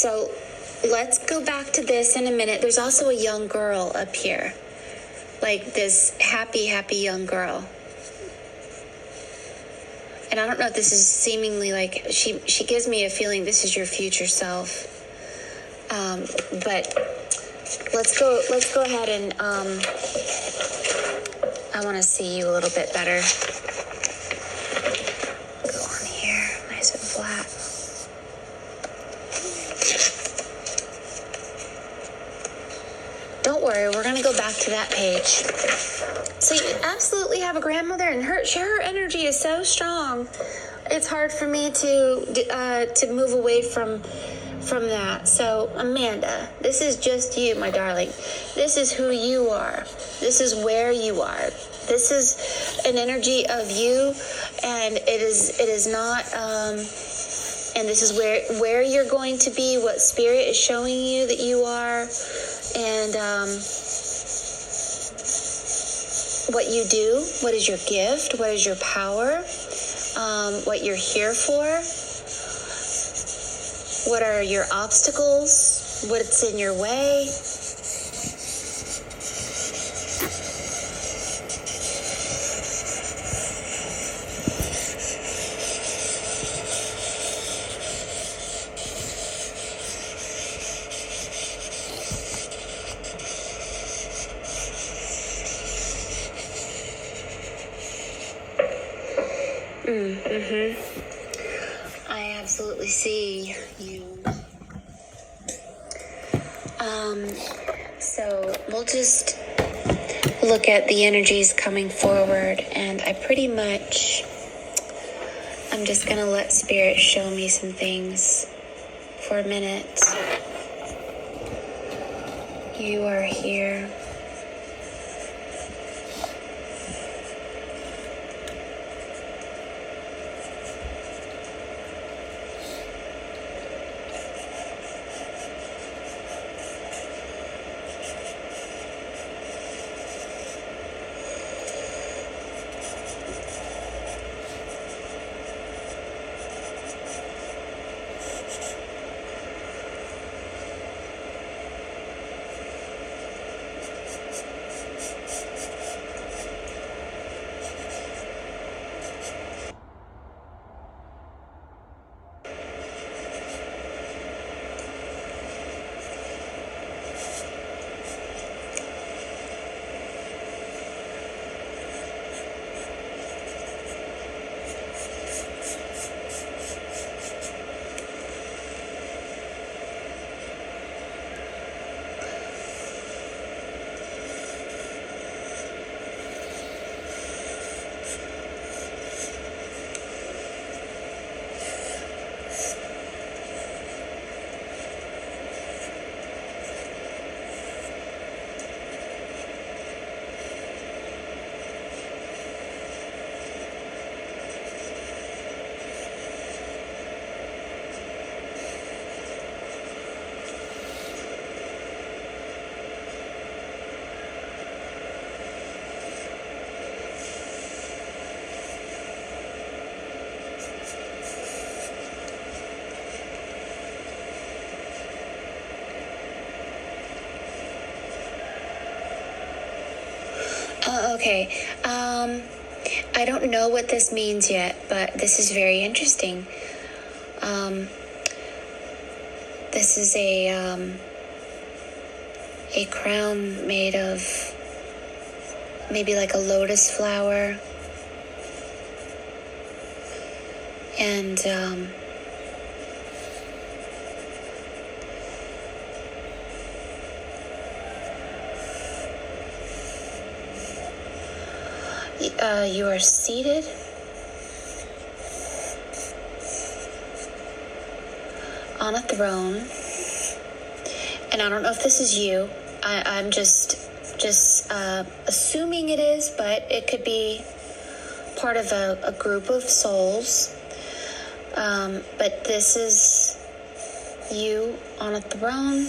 So let's go back to this in a minute. There's also a young girl up here, like this happy young girl. And I don't know if this is seemingly like, she gives me a feeling this is your future self. But let's go ahead and, I want to see you a little bit better. Go on here, nice and flat. Don't worry, we're going to go back to that page. So you absolutely have a grandmother, and her energy is so strong. It's hard for me to move away from that. So Amanda, this is just you, my darling. This is who you are. This is where you are. This is an energy of you, and it is not. And this is where you're going to be. What spirit is showing you that you are, and what you do, what is your gift, what is your power, what you're here for, what are your obstacles, what's in your way. I absolutely see you. So we'll just look at the energies coming forward, and I'm just gonna let Spirit show me some things for a minute. You are here. Okay. I don't know what this means yet, but this is very interesting. This is a crown made of maybe like a lotus flower, and you are seated on a throne, and I don't know if this is you. I'm just assuming it is, but it could be part of a group of souls. But this is you on a throne,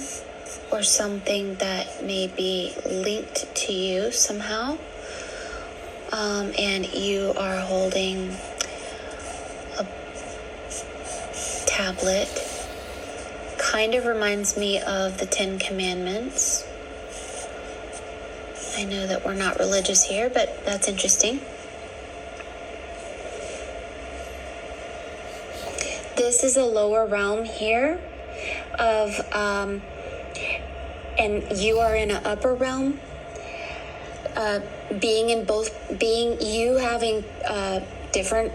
or something that may be linked to you somehow. And you are holding a tablet, kind of reminds me of the Ten Commandments. I know that we're not religious here, but that's interesting. This is a lower realm here of, and you are in an upper realm. Being you having different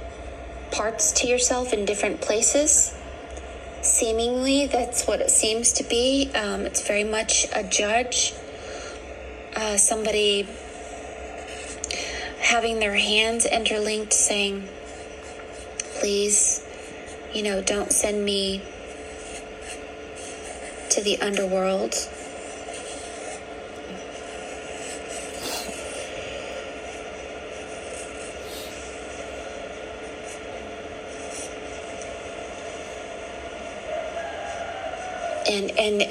parts to yourself in different places. Seemingly, that's what it seems to be. It's very much a judge. Somebody having their hands interlinked saying, please, don't send me to the underworld. And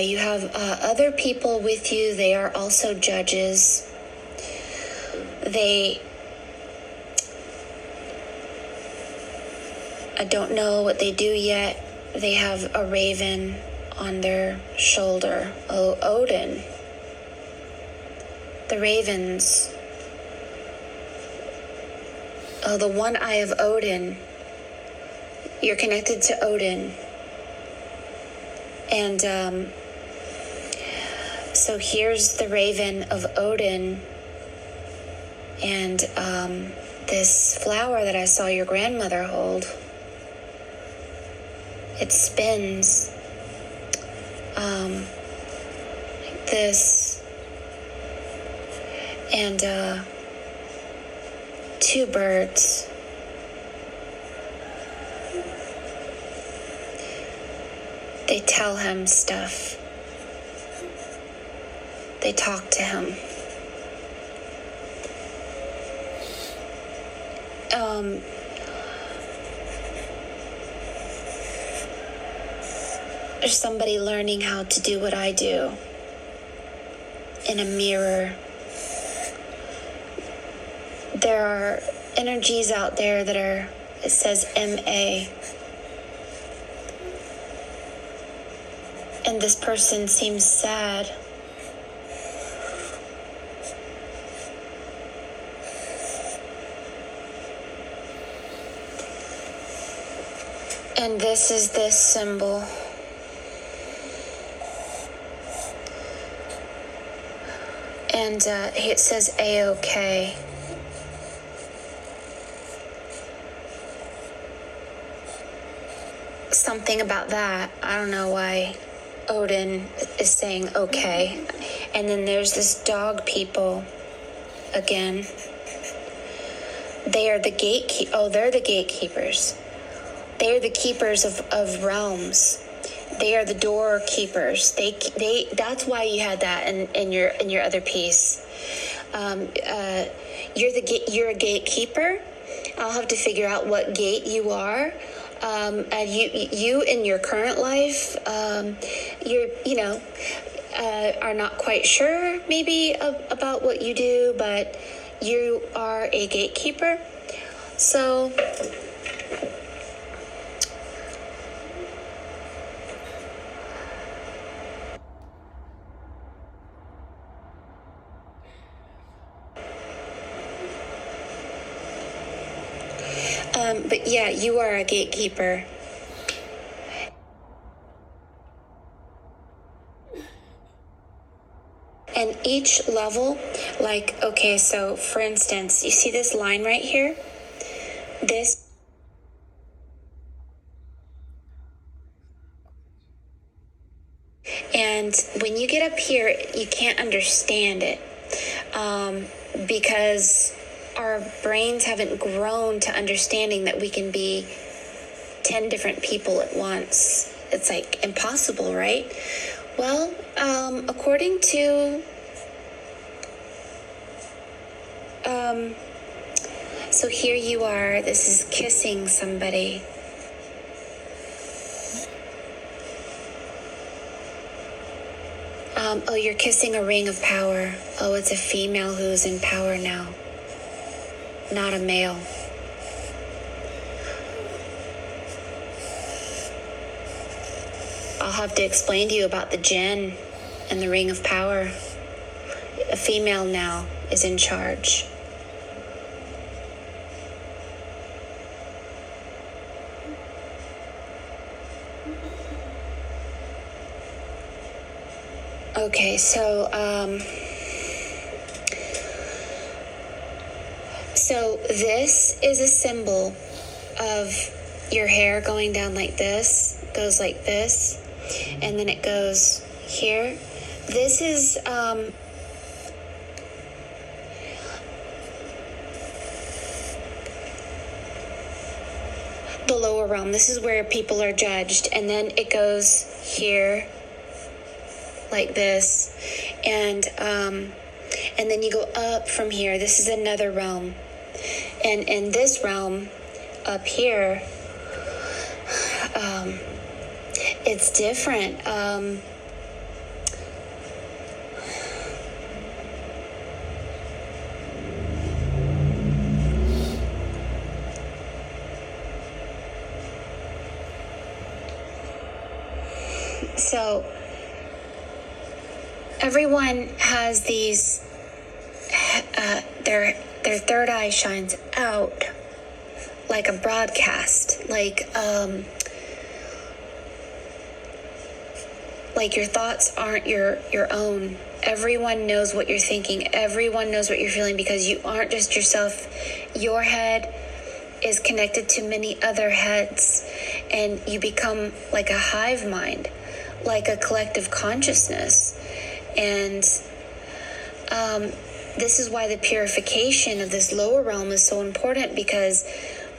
you have other people with you. They are also judges. I don't know what they do yet. They have a raven on their shoulder. Oh, Odin. The ravens. Oh, the one eye of Odin. You're connected to Odin. And so here's the raven of Odin, and this flower that I saw your grandmother hold, it spins like this, and two birds. They tell him stuff. They talk to him. There's somebody learning how to do what I do in a mirror. There are energies out there that are, it says MA. And this person seems sad. And this is this symbol. And it says A-OK. Something about that. I don't know why Odin is saying okay. And then there's this dog people again. They are the they're the gatekeepers. They are the keepers of realms. They are the doorkeepers. They that's why you had that in your other piece. You're a gatekeeper. I'll have to figure out what gate you are. And you in your current life, are not quite sure maybe about what you do, but you are a gatekeeper. So but yeah, you are a gatekeeper. And each level, like, okay, so for instance, you see this line right here? This and when you get up here, you can't understand it because our brains haven't grown to understanding that we can be 10 different people at once. It's like impossible, right? Well, according to so here you are, this is kissing somebody. Oh, you're kissing a ring of power. Oh, it's a female who's in power now, not a male. I'll have to explain to you about the Jinn and the Ring of Power. A female now is in charge. Okay, so this is a symbol of your hair going down like this, goes like this, and then it goes here. This is the lower realm. This is where people are judged, and then it goes here like this, and then you go up from here. This is another realm, and in this realm up here, it's different. So everyone has these, their third eye shines out like a broadcast, like your thoughts aren't your own. Everyone knows what you're thinking. Everyone knows what you're feeling, because you aren't just yourself. Your head is connected to many other heads, and you become like a hive mind, like a collective consciousness. And this is why the purification of this lower realm is so important, because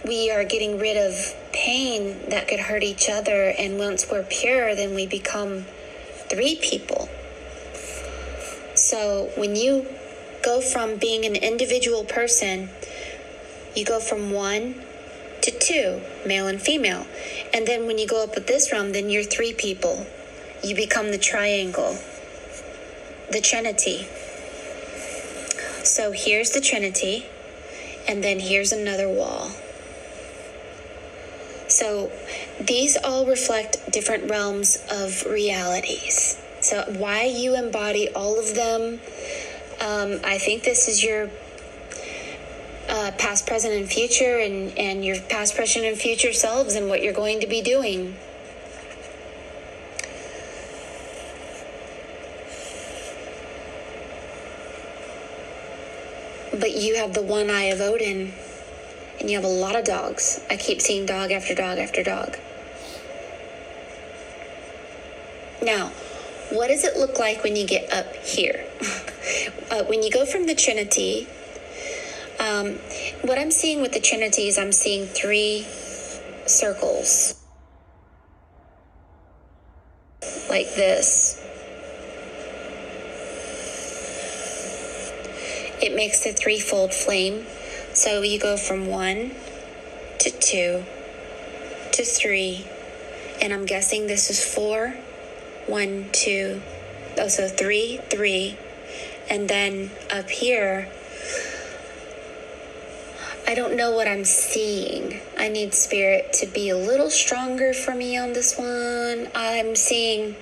we are getting rid of pain that could hurt each other. And once we're pure, then we become 3 people. So when you go from being an individual person, you go from 1 to 2, male and female. And then when you go up with this realm, then you're 3 people. You become the triangle, the Trinity. So here's the Trinity, and then here's another wall. So these all reflect different realms of realities. So why you embody all of them, I think this is your past, present, and future, and your past, present, and future selves, and what you're going to be doing. But you have the one eye of Odin, and you have a lot of dogs. I keep seeing dog after dog after dog. Now, what does it look like when you get up here? When you go from the Trinity, what I'm seeing with the Trinity is I'm seeing 3 circles. Like this. It makes the 3-fold flame. So you go from 1 to 2 to 3. And I'm guessing this is 4. 1, 2. Oh, so 3, 3. And then up here, I don't know what I'm seeing. I need spirit to be a little stronger for me on this one. I'm seeing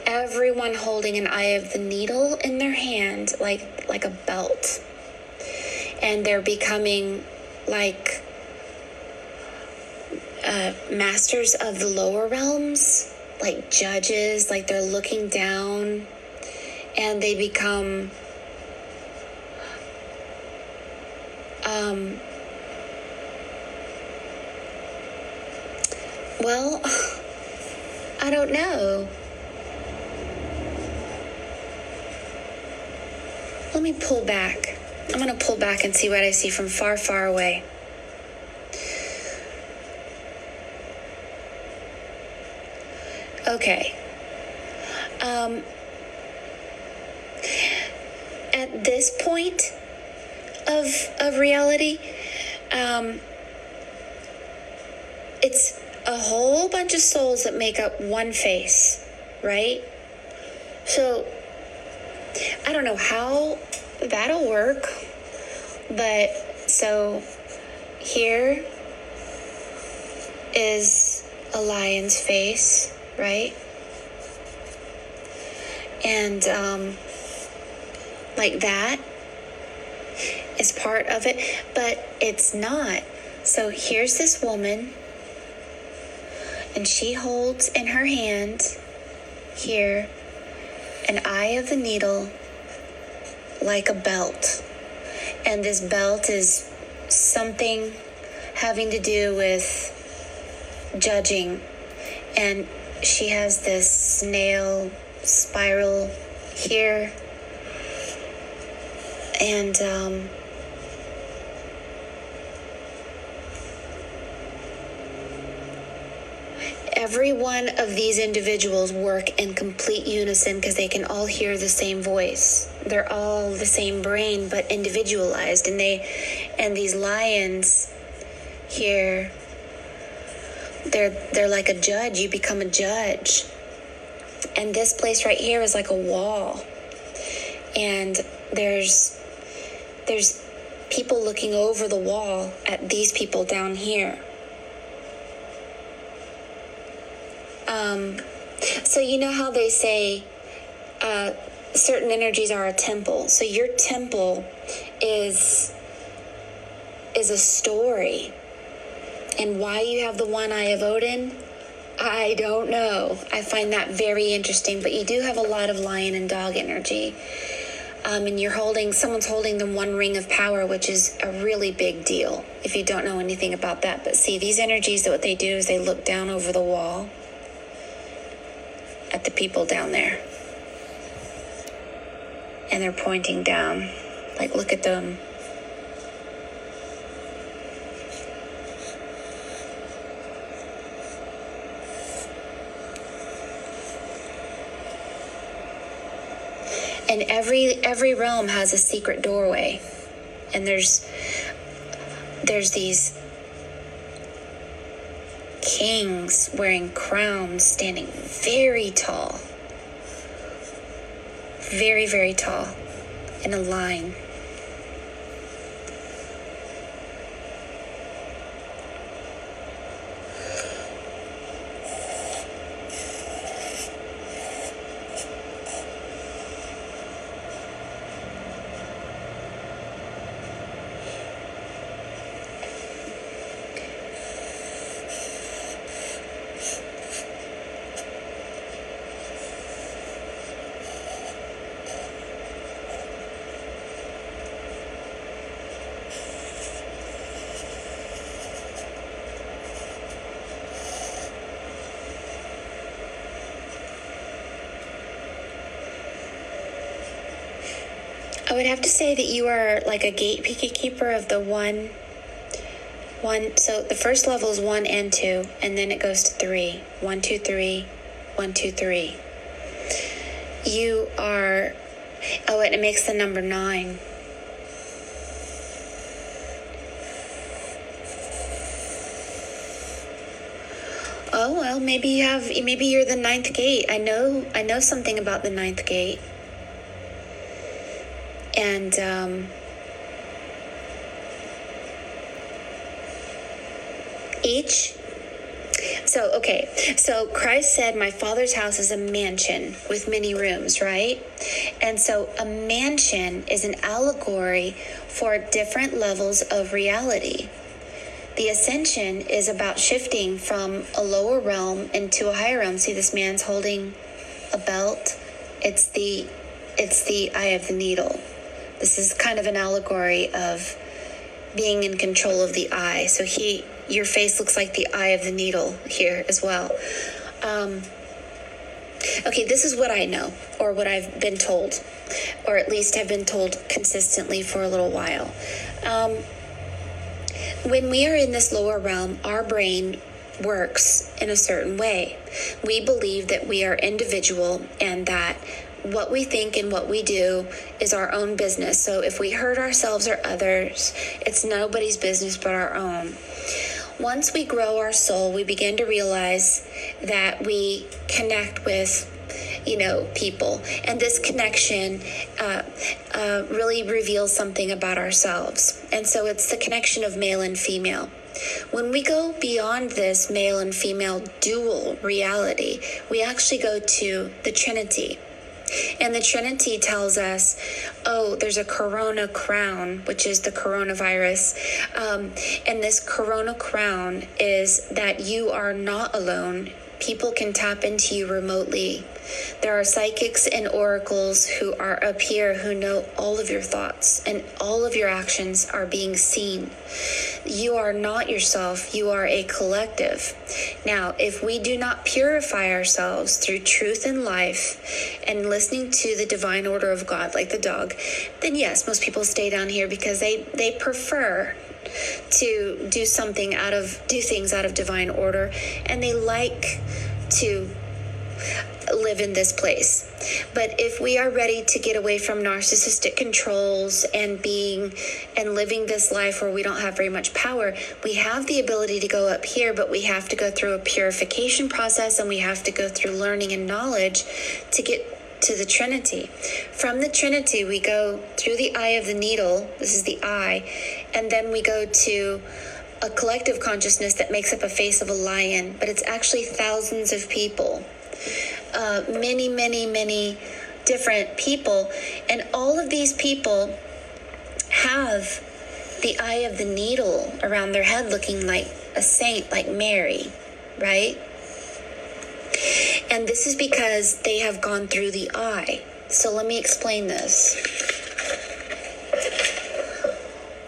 everyone holding an eye of the needle in their hand, like a belt. And they're becoming like masters of the lower realms, like judges, like they're looking down, and they become well, I don't know. Let me pull back. I'm going to pull back and see what I see from far, far away. Okay. At this point of reality, it's a whole bunch of souls that make up one face, right? So I don't know how that'll work, but so here is a lion's face, right? And like that is part of it, but it's not. So here's this woman, and she holds in her hand here an eye of the needle like a belt. And this belt is something having to do with judging. And she has this snail spiral here. And every one of these individuals work in complete unison because they can all hear the same voice. They're all the same brain, but individualized. And these lions here, they're like a judge. You become a judge. And this place right here is like a wall. And there's people looking over the wall at these people down here. So you know how they say certain energies are a temple. So your temple is a story. And why you have the one eye of Odin, I don't know. I find that very interesting. But you do have a lot of lion and dog energy. And someone's holding the one ring of power, which is a really big deal if you don't know anything about that. But see, these energies, what they do is they look down over the wall at the people down there. And they're pointing down, like, look at them. And every realm has a secret doorway. And there's these kings wearing crowns standing very tall. Very, very tall in a line. I would have to say that you are like a gatekeeper of the one. So the first level is 1 and 2, and then it goes to 3. 1, 2, 3, 1, 2, 3. You are, and it makes the number 9. Oh, well, maybe you're the 9th gate. I know something about the 9th gate. And so Christ said, my Father's house is a mansion with many rooms, right? And so a mansion is an allegory for different levels of reality. The ascension is about shifting from a lower realm into a higher realm. See, this man's holding a belt. It's the eye of the needle. This is kind of an allegory of being in control of the eye. So your face looks like the eye of the needle here as well. Okay, this is what I know, or what I've been told, or at least have been told consistently for a little while. When we are in this lower realm, our brain works in a certain way. We believe that we are individual and that what we think and what we do is our own business. So if we hurt ourselves or others, it's nobody's business but our own. Once we grow our soul, we begin to realize that we connect with, people. And this connection really reveals something about ourselves. And so it's the connection of male and female. When we go beyond this male and female dual reality, we actually go to the Trinity. And the Trinity tells us, oh, there's a corona crown, which is the coronavirus. And this corona crown is that you are not alone. People can tap into you remotely. There are psychics and oracles who are up here who know all of your thoughts, and all of your actions are being seen. You are not yourself. You are a collective. Now, if we do not purify ourselves through truth and life and listening to the divine order of God, like the dog, then yes, most people stay down here because they prefer to do things out of divine order, and they like to live in this place. But if we are ready to get away from narcissistic controls and living this life where we don't have very much power, we have the ability to go up here, but we have to go through a purification process, and we have to go through learning and knowledge to get to the Trinity. From the Trinity, we go through the eye of the needle. This is the eye. And then we go to a collective consciousness that makes up a face of a lion, but it's actually thousands of people. Many, many, many different people. And all of these people have the eye of the needle around their head, looking like a saint, like Mary, right? And this is because they have gone through the eye. So let me explain this.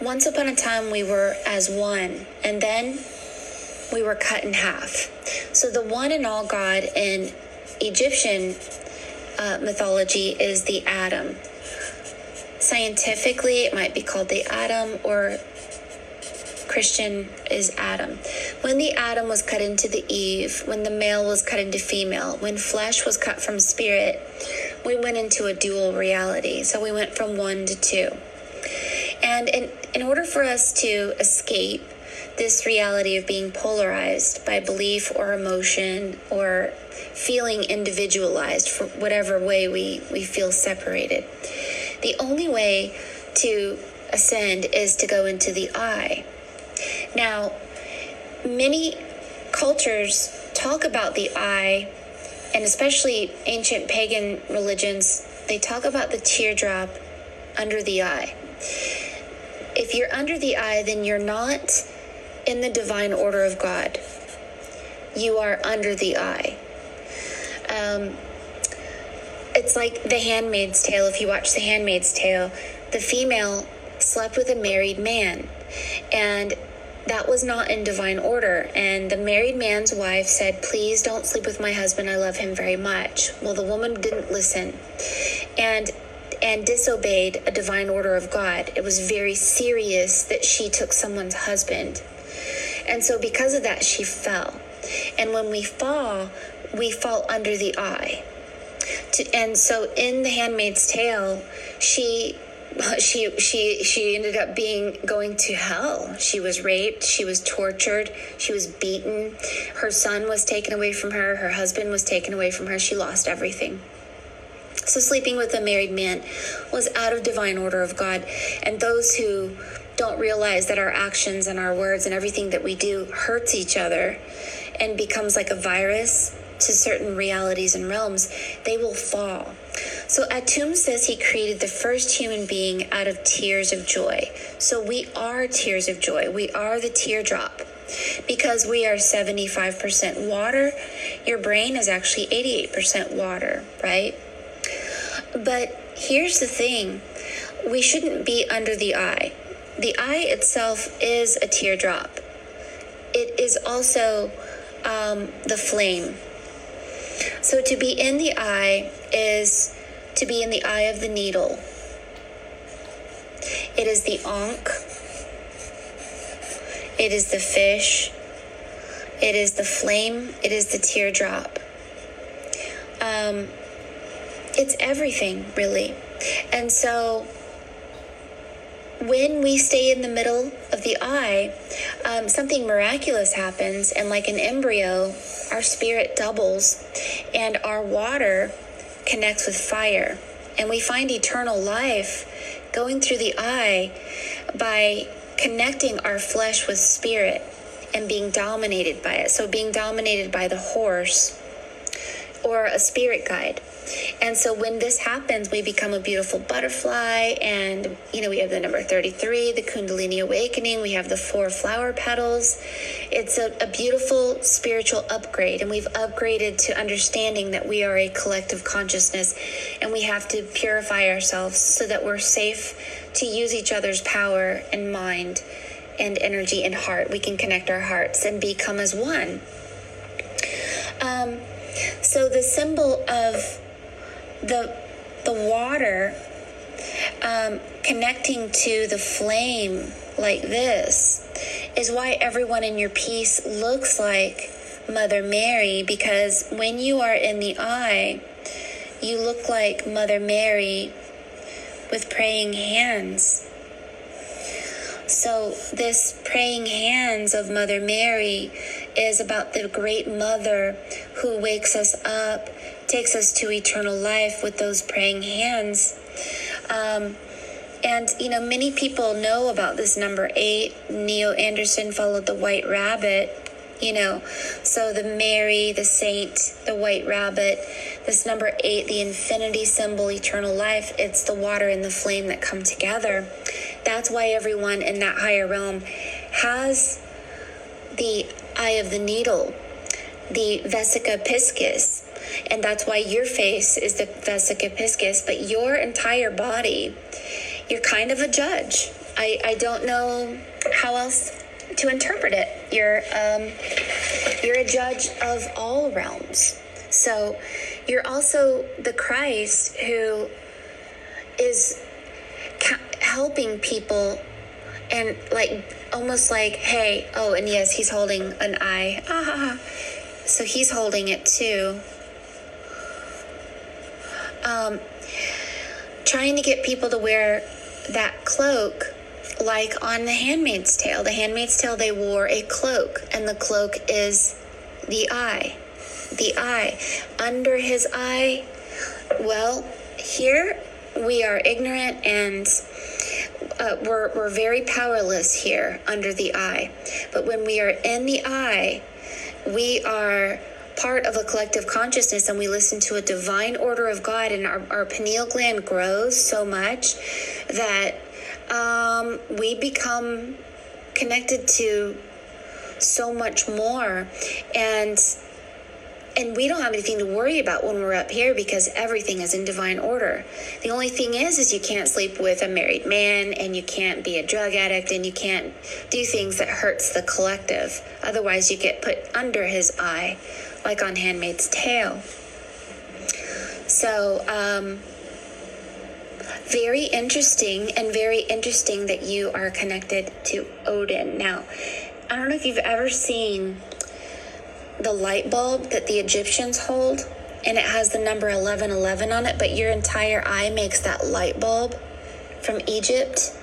Once upon a time, we were as one, and then we were cut in half. So the one and all God in Egyptian mythology is the atom. Scientifically, it might be called the atom, or Christian is Adam. When the atom was cut into the Eve, when the male was cut into female, when flesh was cut from spirit, we went into a dual reality. So we went from 1 to 2. And in order for us to escape this reality of being polarized by belief or emotion or feeling individualized for whatever way we feel separated, the only way to ascend is to go into the eye. Now, many cultures talk about the eye, and especially ancient pagan religions, they talk about the teardrop under the eye. If you're under the eye, then you're not in the divine order of God. You are under the eye. It's like The Handmaid's Tale. If you watch The Handmaid's Tale, the female slept with a married man, and that was not in divine order. And the married man's wife said, please don't sleep with my husband. I love him very much. Well, the woman didn't listen and disobeyed a divine order of God. It was very serious that she took someone's husband. And so because of that, she fell. And when we fall under the eye. And so in The Handmaid's Tale, she ended up going to hell. She was raped, she was tortured, she was beaten. Her son was taken away from her, her husband was taken away from her. She lost everything. So sleeping with a married man was out of divine order of God. And those who don't realize that our actions and our words and everything that we do hurts each other and becomes like a virus to certain realities and realms, they will fall. So Atum says he created the first human being out of tears of joy. So we are tears of joy. We are the teardrop because we are 75% water. Your brain is actually 88% water, right? But here's the thing. We shouldn't be under the eye. The eye itself is a teardrop. It is also the flame. So to be in the eye is to be in the eye of the needle. It is the ankh. It is the fish. It is the flame. It is the teardrop. It's everything, really. And so when we stay in the middle of the eye, something miraculous happens, and like an embryo, our spirit doubles and our water connects with fire. And we find eternal life going through the eye by connecting our flesh with spirit. and being dominated by it. So being dominated by the horse or a spirit guide. And so when this happens, we become a beautiful butterfly, and we have the number 33, the Kundalini awakening. We have the 4 flower petals. It's a beautiful spiritual upgrade, and we've upgraded to understanding that we are a collective consciousness, and we have to purify ourselves so that we're safe to use each other's power and mind and energy and heart. We can connect our hearts and become as one. So the symbol of the water connecting to the flame like this is why everyone in your piece looks like Mother Mary, because when you are in the eye, you look like Mother Mary with praying hands. So this praying hands of Mother Mary is about the great mother who wakes us up, takes us to eternal life with those praying hands. And many people know about this number 8. Neil Anderson followed the white rabbit, so the Mary, the saint, the white rabbit, this number 8, the infinity symbol, eternal life, it's the water and the flame that come together. That's why everyone in that higher realm has the eye of the needle, the vesica piscis, and that's why your face is the vesica piscis, but your entire body, you're kind of a judge. I don't know how else to interpret it. You're a judge of all realms. So you're also the Christ who is helping people, and almost like, hey, oh, and yes, he's holding an eye. So he's holding it too. Trying to get people to wear that cloak like on The Handmaid's Tale. The Handmaid's Tale, they wore a cloak, and the cloak is the eye. The eye. Under his eye, well, here we are ignorant, and we're very powerless here under the eye. But when we are in the eye, we are part of a collective consciousness, and we listen to a divine order of God, and our pineal gland grows so much that we become connected to so much more, and we don't have anything to worry about when we're up here because everything is in divine order. The only thing is you can't sleep with a married man, and you can't be a drug addict, and you can't do things that hurts the collective. Otherwise you get put under his eye, like on Handmaid's Tale. So, very interesting that you are connected to Odin. Now, I don't know if you've ever seen the light bulb that the Egyptians hold, and it has the number 1111 on it, but your entire eye makes that light bulb from Egypt.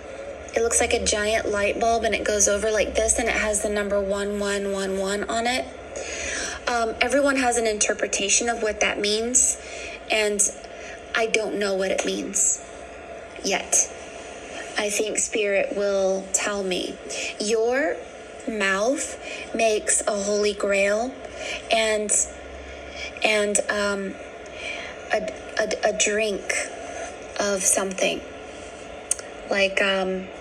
It looks like a giant light bulb, and it goes over like this, and it has the number 1111 on it. Everyone has an interpretation of what that means, and I don't know what it means yet. I think Spirit will tell me. Your mouth makes a holy grail and a drink of something like a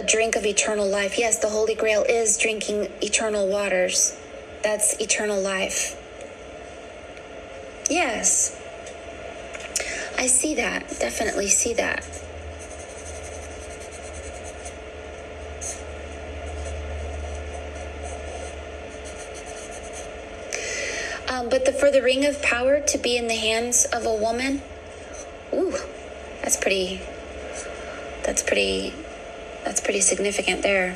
drink of eternal life. Yes, the Holy Grail is drinking eternal waters. That's eternal life. Yes. I see that. Definitely see that. But for the ring of power to be in the hands of a woman, ooh, that's pretty significant there.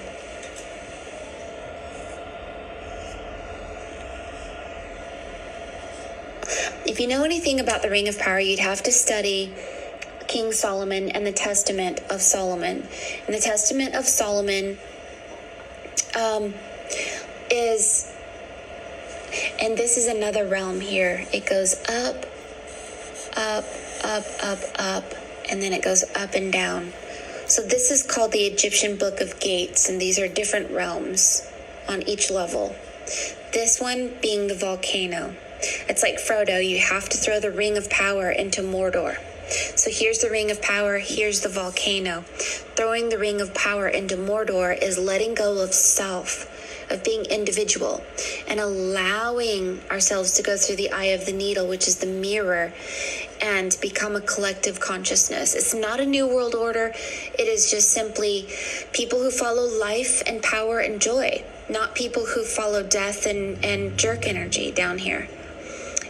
If you know anything about the Ring of Power, you'd have to study King Solomon and the Testament of Solomon. And the Testament of Solomon is, and this is another realm here. It goes up, up, up, up, up, and then it goes up and down. So this is called the Egyptian Book of Gates, and these are different realms on each level. This one being the volcano. It's like Frodo, you have to throw the ring of power into Mordor. So here's the ring of power, here's the volcano. Throwing the ring of power into Mordor is letting go of self, of being individual, and allowing ourselves to go through the eye of the needle, which is the mirror, and become a collective consciousness. It's not a new world order. It is just simply people who follow life and power and joy, not people who follow death and jerk energy down here.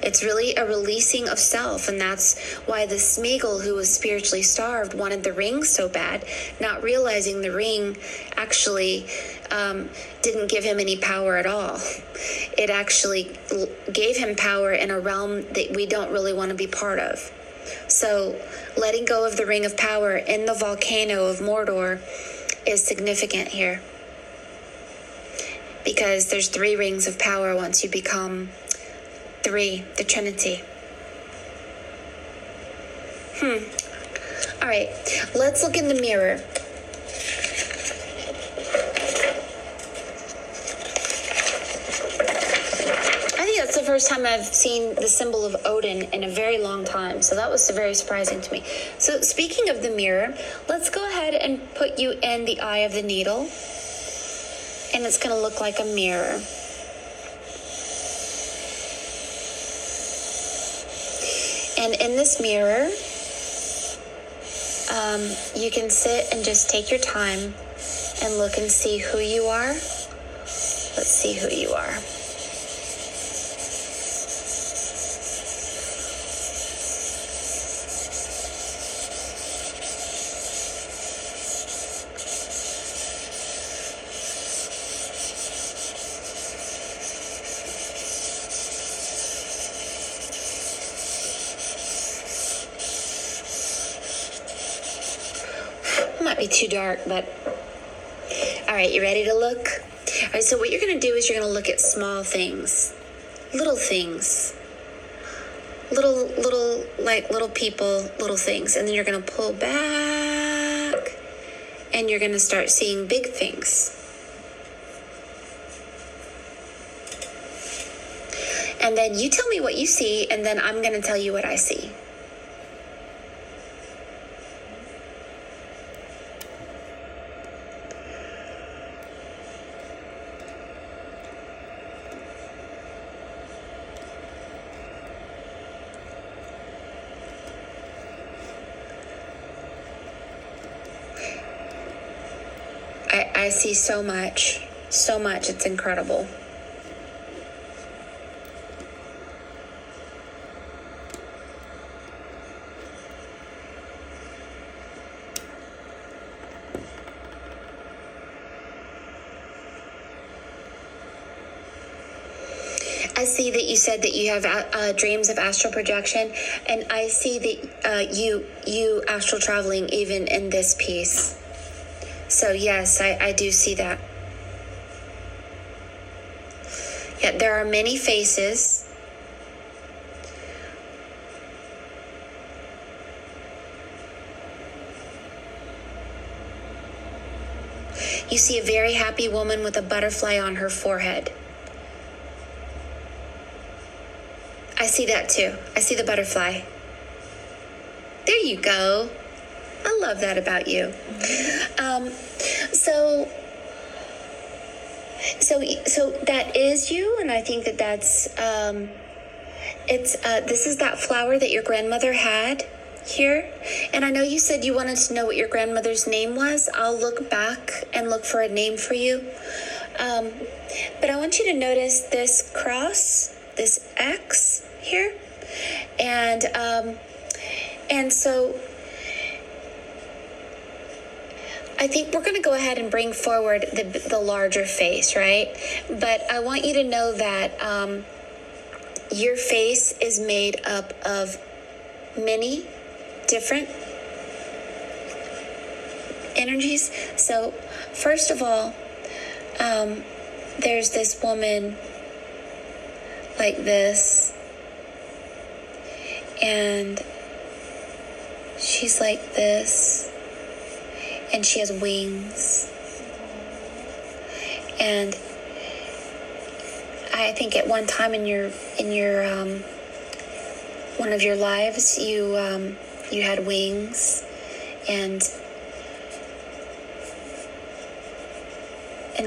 It's really a releasing of self, and that's why the Smeagol, who was spiritually starved, wanted the ring so bad, not realizing the ring actually didn't give him any power at all. It actually gave him power in a realm that we don't really want to be part of. So letting go of the ring of power in the volcano of Mordor is significant here, because there's 3 rings of power once you become 3, the Trinity. All right, let's look in the mirror. I think that's the first time I've seen the symbol of Odin in a very long time, so that was very surprising to me. So speaking of the mirror, let's go ahead and put you in the eye of the needle, and it's going to look like a mirror. And in this mirror, you can sit and just take your time and look and see who you are. Let's see who you are. Might be too dark, but all right, you ready to look? All right, so what you're going to do is you're going to look at small things, little things, little people, little things, and then you're going to pull back and you're going to start seeing big things. And then you tell me what you see, and then I'm going to tell you what I see. I see so much, it's incredible. I see that you said that you have dreams of astral projection, and I see that you astral traveling even in this piece. So yes, I do see that. Yeah, there are many faces. You see a very happy woman with a butterfly on her forehead. I see that too. I see the butterfly. There you go. I love that about you. So that is you, and I think that's this is that flower that your grandmother had here. And I know you said you wanted to know what your grandmother's name was. I'll look back and look for a name for you. But I want you to notice this cross, this X here, and so I think we're going to go ahead and bring forward the larger face, right? But I want you to know that your face is made up of many different energies. So first of all, there's this woman like this, and she's like this, and she has wings. And I think at one time in your one of your lives, you had wings, and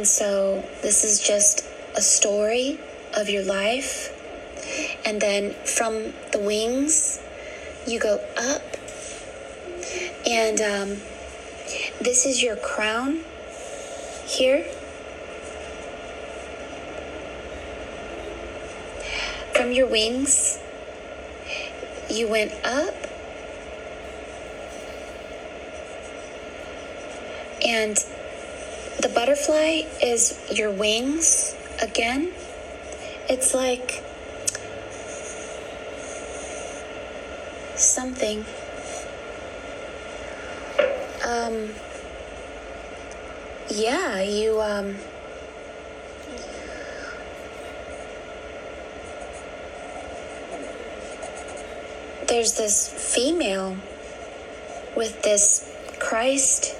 so this is just a story of your life. And then from the wings, you go up, and this is your crown here. From your wings, you went up, and the butterfly is your wings again. It's like something. Yeah, you, there's this female with this Christ,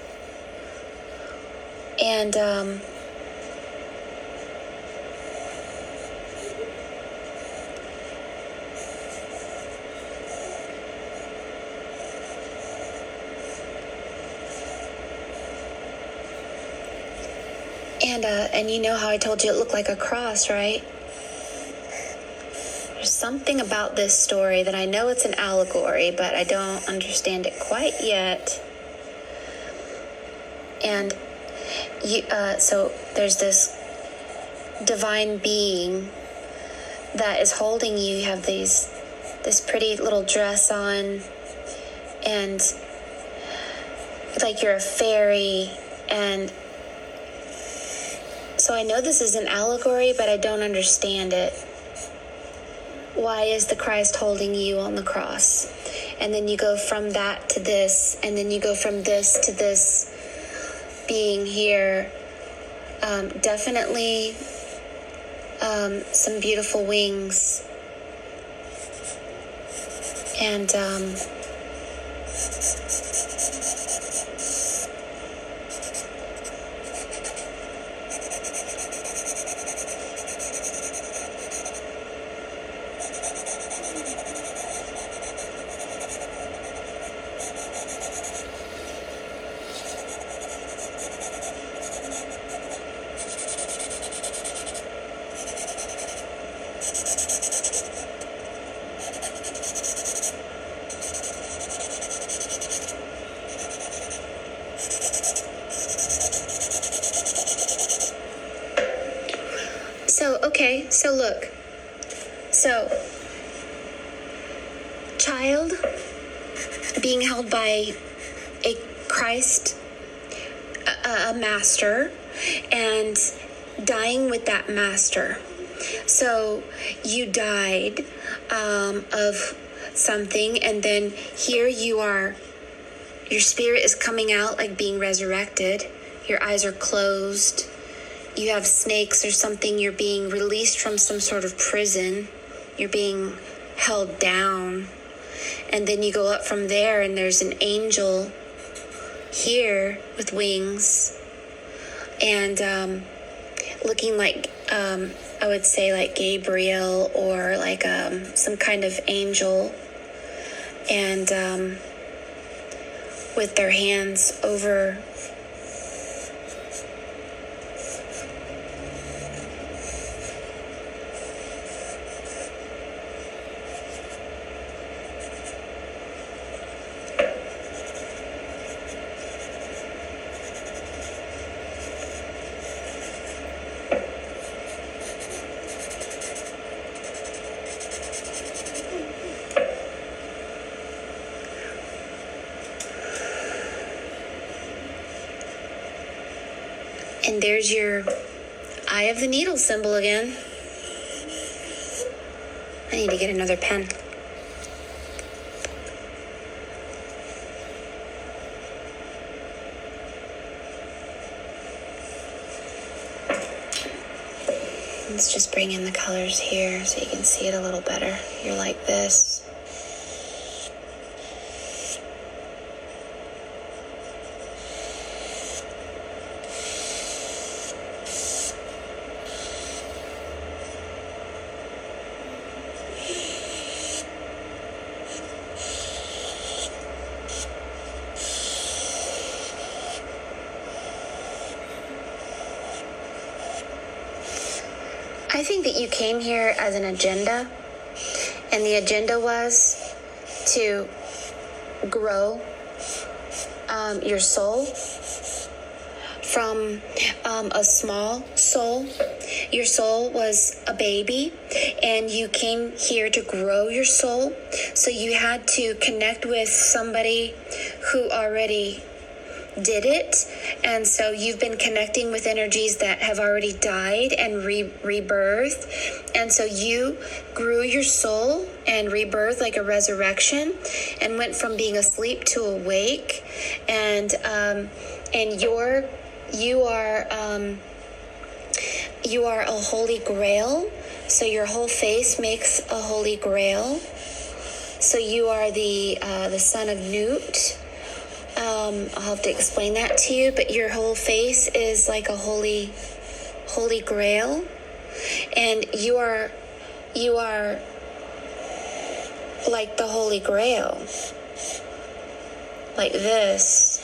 and and you know how I told you it looked like a cross, right? There's something about this story that I know it's an allegory, but I don't understand it quite yet. And so there's this divine being that is holding you. You have this pretty little dress on, and like you're a fairy. And so I know this is an allegory, but I don't understand it. Why is the Christ holding you on the cross? And then you go from that to this, and then you go from this to this being here. Definitely some beautiful wings. And okay, so look. So, child being held by a Christ, a master, and dying with that master. So you died of something, and then here you are. Your spirit is coming out like being resurrected. Your eyes are closed. You have snakes or something. You're being released from some sort of prison. You're being held down. And then you go up from there, and there's an angel here with wings. And looking like, I would say like Gabriel, or like some kind of angel. And with their hands over and there's your eye of the needle symbol again. I need to get another pen. Let's just bring in the colors here so you can see it a little better. You're like this. I think that you came here as an agenda, and the agenda was to grow your soul from a small soul. Your soul was a baby, and you came here to grow your soul. So you had to connect with somebody who already did it. And so you've been connecting with energies that have already died and rebirthed. And so you grew your soul and rebirthed like a resurrection and went from being asleep to awake. And you are a holy grail. So your whole face makes a holy grail. So you are the son of Newt. I'll have to explain that to you, but your whole face is like a holy grail, and you are like the holy grail, like this,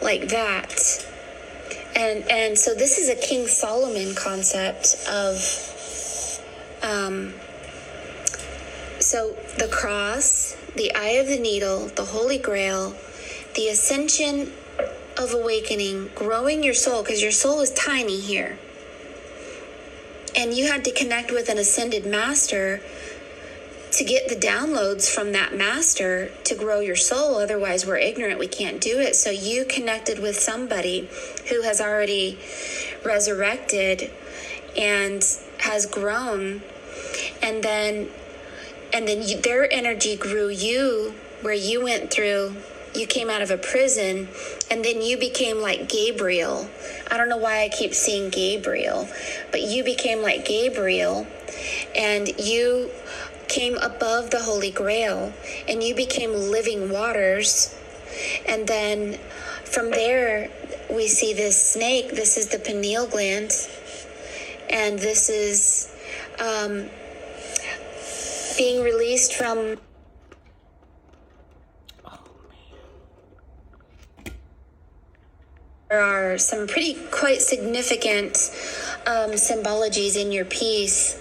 like that, and so this is a King Solomon concept of so the cross, the eye of the needle, the Holy Grail, the ascension of awakening, growing your soul, because your soul is tiny here. And you had to connect with an ascended master to get the downloads from that master to grow your soul. Otherwise, we're ignorant. We can't do it. So you connected with somebody who has already resurrected and has grown. And then their energy grew you, where you went through, you came out of a prison, and then you became like Gabriel. I don't know why I keep seeing Gabriel, but you became like Gabriel, and you came above the Holy Grail, and you became living waters. And then from there, we see this snake. This is the pineal gland, and this is being released from. There are some quite significant symbologies in your piece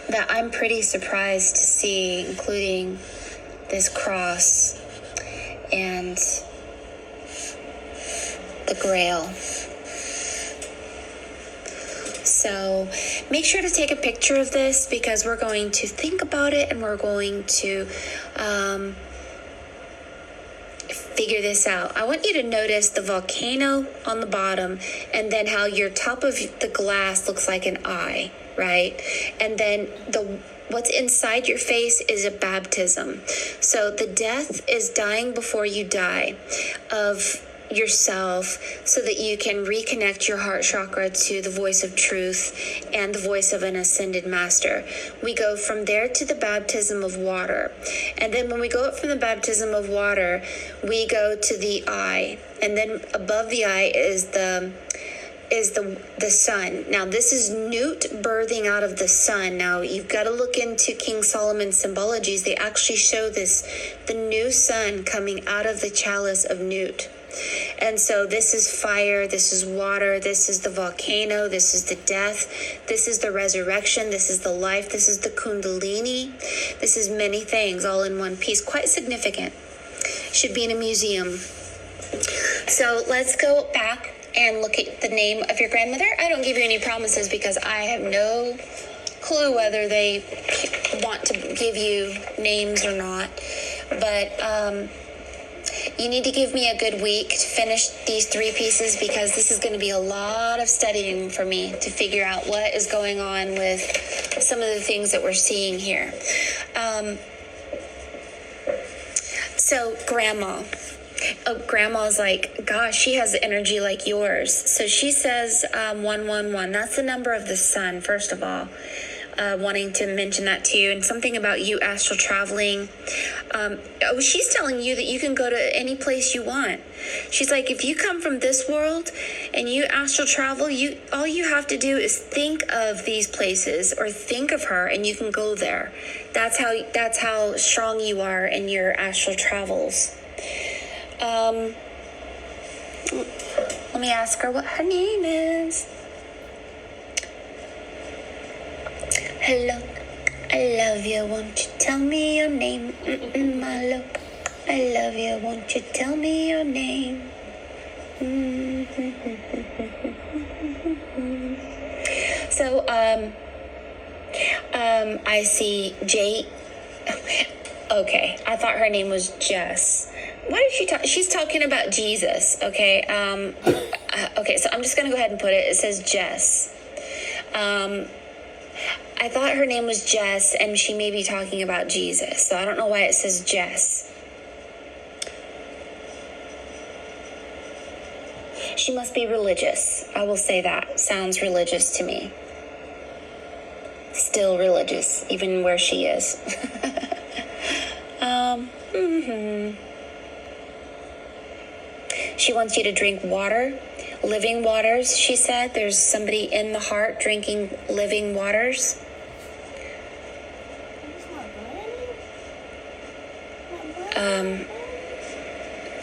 that I'm pretty surprised to see, including this cross and the grail. So make sure to take a picture of this, because we're going to think about it and we're going to figure this out. I want you to notice the volcano on the bottom, and then how your top of the glass looks like an eye, right? And then what's inside your face is a baptism. So the death is dying before you die of yourself, so that you can reconnect your heart chakra to the voice of truth and the voice of an ascended master. We go from there to the baptism of water, and then when we go up from the baptism of water, we go to the eye, and then above the eye is the sun. Now this is Newt birthing out of the sun. Now you've got to look into King Solomon's symbologies. They actually show the new sun coming out of the chalice of Newt. And so this is fire, this is water, this is the volcano, this is the death, this is the resurrection, this is the life, this is the kundalini, this is many things all in one piece. Quite significant. Should be in a museum. So let's go back and look at the name of your grandmother. I don't give you any promises because I have no clue whether they want to give you names or not. But you need to give me a good week to finish these 3 pieces, because this is going to be a lot of studying for me to figure out what is going on with some of the things that we're seeing here. So grandma. Oh, grandma's like, gosh, she has energy like yours. So she says 111. That's the number of the sun, first of all. Wanting to mention that to you, and something about you astral traveling. She's telling you that you can go to any place you want. She's like, if you come from this world and you astral travel, all you have to do is think of these places or think of her, and you can go there. That's how strong you are in your astral travels. Let Let me ask her what her name is. Hello, I love you, won't you tell me your name? My love, I love you, won't you tell me your name? So, I see Jay. Okay, I thought her name was Jess. Why did she talk? She's talking about Jesus. Okay. Okay. So I'm just gonna go ahead and put it. It says Jess. I thought her name was Jess, and she may be talking about Jesus. So I don't know why it says Jess. She must be religious. I will say that. Sounds religious to me. Still religious, even where she is. She wants you to drink water, living waters, she said. There's somebody in the heart drinking living waters.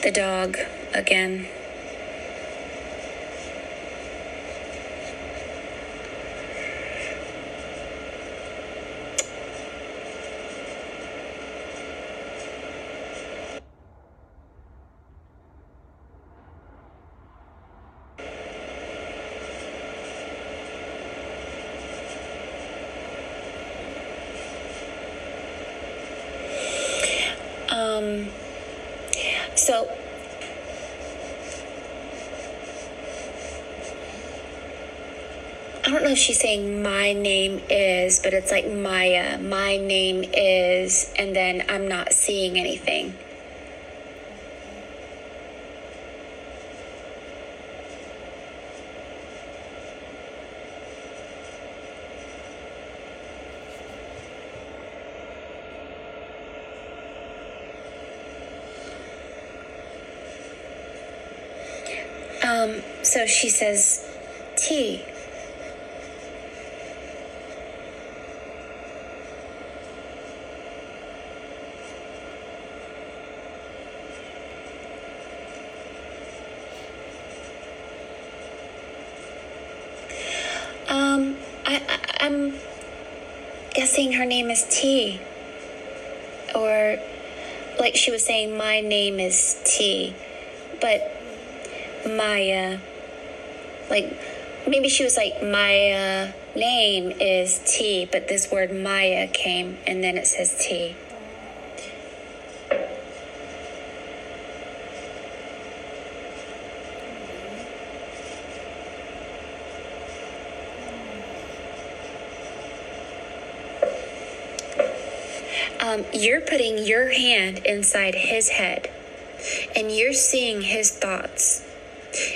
The dog again. So I don't know if she's saying my name is, but it's like Maya, my name is, and then I'm not seeing anything. So she says, T. I'm guessing her name is T. Or like she was saying, my name is T. But Maya, like maybe she was like, my name is T, but this word Maya came and then it says T. You're putting your hand inside his head and you're seeing his thoughts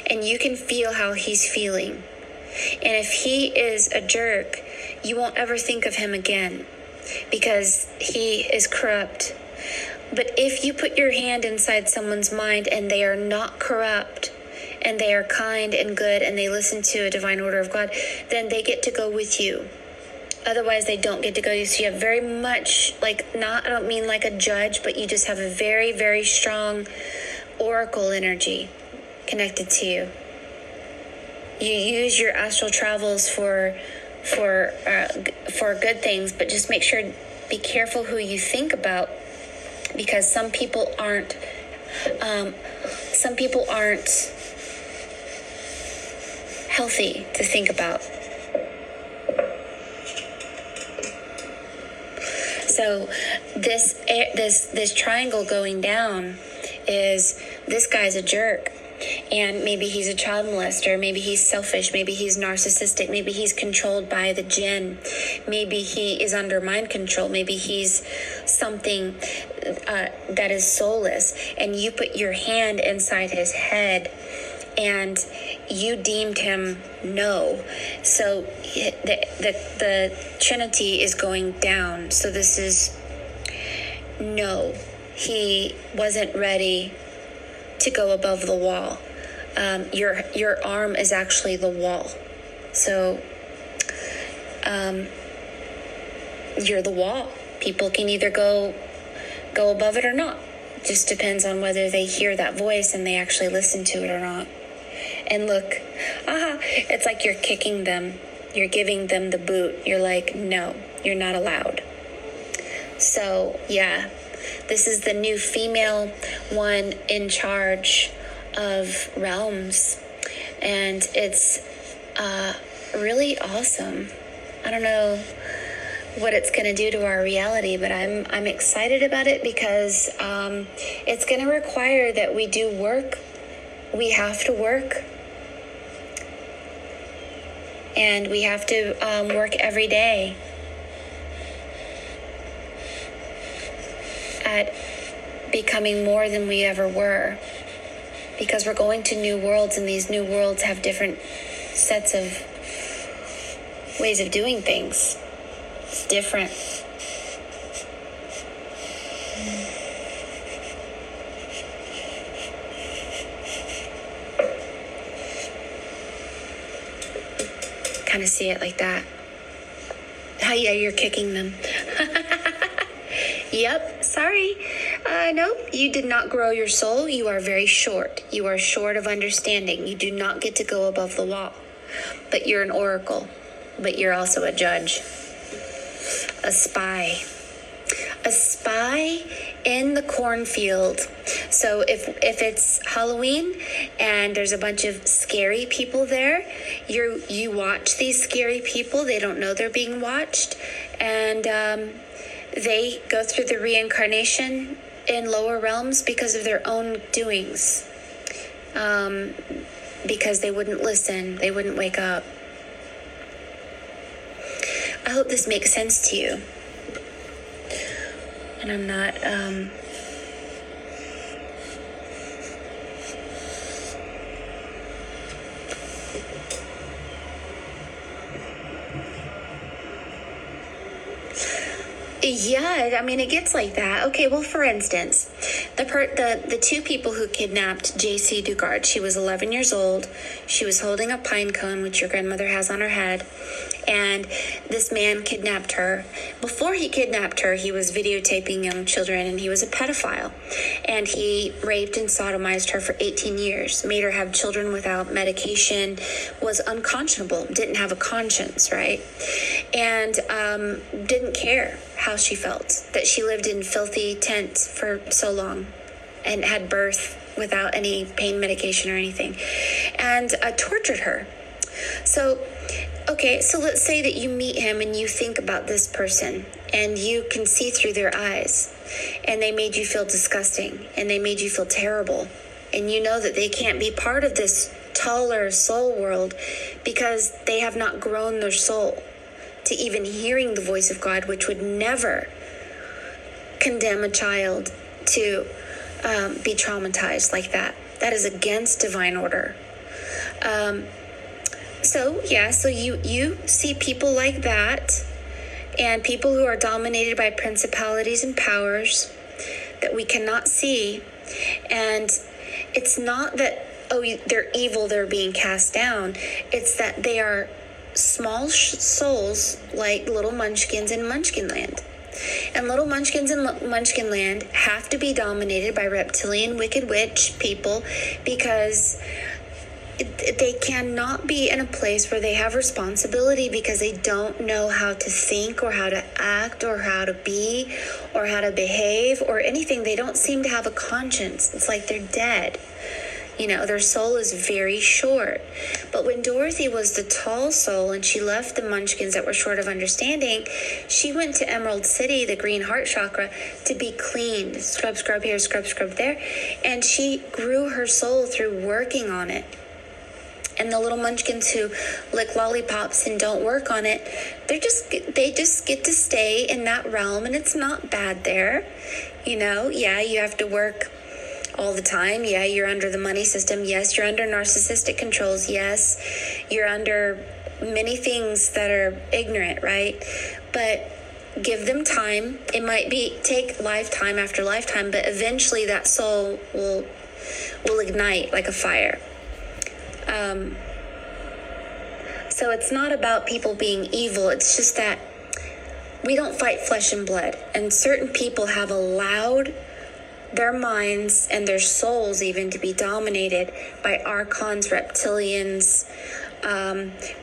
and you can feel how he's feeling. And if he is a jerk, you won't ever think of him again because he is corrupt. But if you put your hand inside someone's mind and they are not corrupt and they are kind and good and they listen to a divine order of God, then they get to go with you. Otherwise, they don't get to go. So you have very much, I don't mean like a judge, but you just have a very, very strong oracle energy connected to you. You use your astral travels for good things, but just make sure, be careful who you think about, because some people aren't healthy to think about. So this triangle going down is this guy's a jerk, and maybe he's a child molester, maybe he's selfish, maybe he's narcissistic, maybe he's controlled by the jinn, maybe he is under mind control, maybe he's something that is soulless, and you put your hand inside his head and you deemed him no. So the Trinity is going down. So this is no. He wasn't ready to go above the wall. Your arm is actually the wall. So you're the wall. People can either go above it or not. Just depends on whether they hear that voice and they actually listen to it or not. And look, it's like you're kicking them. You're giving them the boot. You're like, no, you're not allowed. So, yeah, this is the new female one in charge of realms. And it's really awesome. I don't know what it's going to do to our reality, but I'm excited about it because it's going to require that we do work. We have to work. And we have to work every day at becoming more than we ever were. Because we're going to new worlds, and these new worlds have different sets of ways of doing things. It's different. Kind of see it like that. Yeah, you're kicking them. Yep, sorry. Nope, you did not grow your soul. You are very short. You are short of understanding. You do not get to go above the law. But you're an oracle. But you're also a judge. A spy. A spy in the cornfield. So if it's Halloween and there's a bunch of scary people there, you watch these scary people. They don't know they're being watched. And they go through the reincarnation in lower realms because of their own doings. Because they wouldn't listen. They wouldn't wake up. I hope this makes sense to you. And I'm not, yeah, I mean, it gets like that. Okay, well, for instance, the two people who kidnapped J.C. Dugard, she was 11 years old. She was holding a pine cone, which your grandmother has on her head. And this man kidnapped her. Before he kidnapped her, he was videotaping young children, and he was a pedophile. And he raped and sodomized her for 18 years, made her have children without medication, was unconscionable, didn't have a conscience, right? And didn't care how she felt, that she lived in filthy tents for so long and had birth without any pain medication or anything, and tortured her. So, okay, so let's say that you meet him and you think about this person and you can see through their eyes, and they made you feel disgusting and they made you feel terrible, and you know that they can't be part of this taller soul world because they have not grown their soul to even hearing the voice of God, which would never condemn a child to be traumatized like that. That is against divine order. So you see people like that, and people who are dominated by principalities and powers that we cannot see. And it's not that, they're evil, they're being cast down. It's that they are small souls like little munchkins in Munchkinland. And little munchkins in Munchkinland have to be dominated by reptilian wicked witch people because they cannot be in a place where they have responsibility because they don't know how to think or how to act or how to be or how to behave or anything. They don't seem to have a conscience. It's like they're dead. You know, their soul is very short. But when Dorothy was the tall soul and she left the munchkins that were short of understanding, she went to Emerald City, the green heart chakra, to be cleaned. Scrub here, scrub there. And she grew her soul through working on it. And the little munchkins who lick lollipops and don't work on it, they just get to stay in that realm, and it's not bad there. You know, yeah, you have to work all the time. Yeah, you're under the money system. Yes, you're under narcissistic controls. Yes, you're under many things that are ignorant, right? But give them time. It might take lifetime after lifetime, but eventually that soul will ignite like a fire. So it's not about people being evil. It's just that we don't fight flesh and blood. And certain people have allowed their minds and their souls even to be dominated by archons, reptilians,